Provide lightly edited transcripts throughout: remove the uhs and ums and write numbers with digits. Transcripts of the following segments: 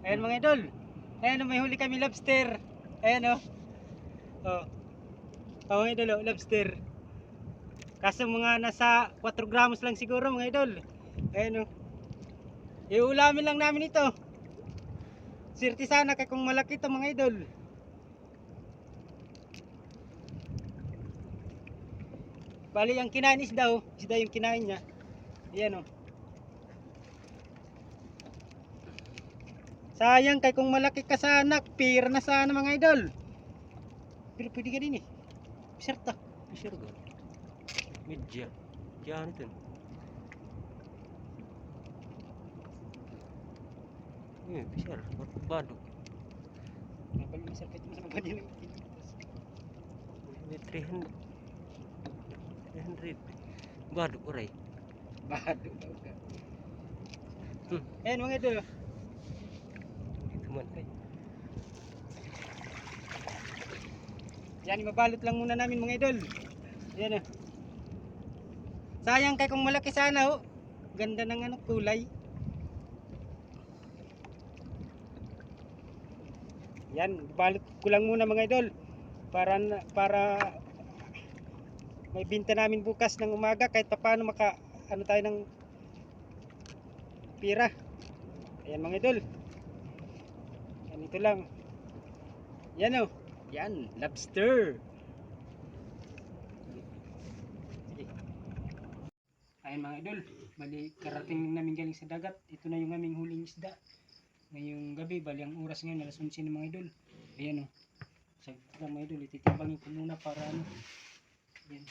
Ayan mga idol. Ayan may huli kami lobster. Ayan oh. Oh mga idol, lobster. Kaso mga nasa 4 gramos lang siguro mga idol. Ayan iulamin lang namin ito. Swerte sana kay kung malaki ito mga idol. Bali ang kinain isda yung kinain niya. Ayan sayang kay kung malaki ka sana, pira na sana mga idol. Pero pwede ka din Pisar ta. Pisar ka. Medya. Kaya ito. Pisar. Badok. Napali pisar ka ito sa badin. May 300. Badok oray. Badok daw ka. Ayan mga idol. Ito man. Yan, mabalot lang muna namin mga idol. Yan sayang kay kung malaki sana ganda ng kulay. Yan, balot ko lang muna mga idol para may binta namin bukas ng umaga kahit paano maka tayo ng pira. Ayan mga idol. Yan ito lang. Yan yan, lobster. Sige. Ayan mga idol, bali karating namin galing sa dagat. Ito na yung aming huling isda ngayong gabi. Bali ang oras ngayon alas 11 na mga idol. Ayan saglit lang mga idol, ititimbangin ko muna para ayan,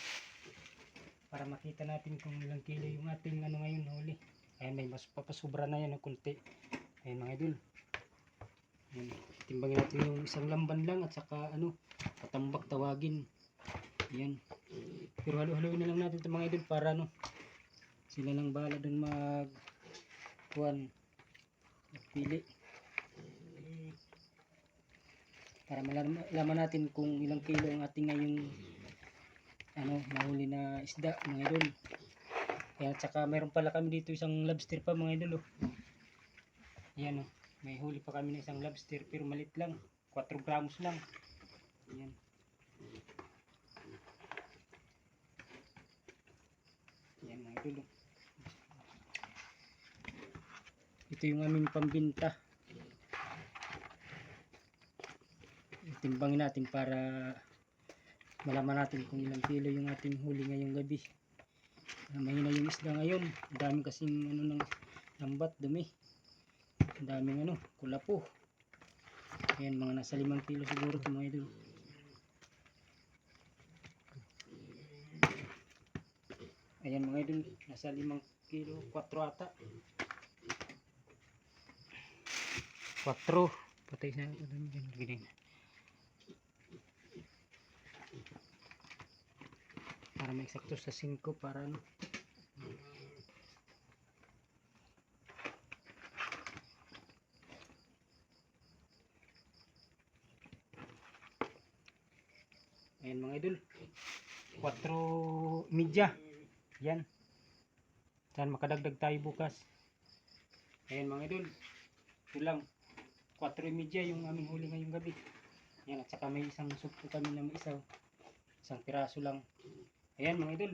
para makita natin kung ilang kilo yung ating ngayon huli. Ayan, may mas papasubra na yan kunti. Ayan mga idol, ayan, timbangin natin yung isang lamban lang at saka patambak tawagin. Ayan, pero halo-haloin na lang natin ito mga idol para sila lang bahala dun magpili para malaman natin kung ilang kilo ang ating ngayong nahuli na isda mga idol. Ayan, at saka mayroon pala kami dito isang lobster pa mga idol Ayan may huli pa kami na isang lobster pero malit lang, 4 gramos lang. Ayan. Ayan mga idol ito yung aming pambinta. Timbangin natin para malaman natin kung ilang kilo yung ating huli ngayong gabi. Mahina yung isda ngayon, ang dami kasing ng lambat, dumi, ang daming kulapo. Ayan, mga nasa 5 kilo siguro ito mga idol. Ayan mga idol, nasa 5 kilo, 4 ata. 4 patay sa gini. Para may eksakto sa 5 para ayan mga idol, 4:30. Yan, saan makadagdag tayo bukas. Ayan mga idol, ito lang 4:30 yung aming huli ngayong gabi. Yan, at saka may isang supo kami na isang piraso lang. Ayan mga idol.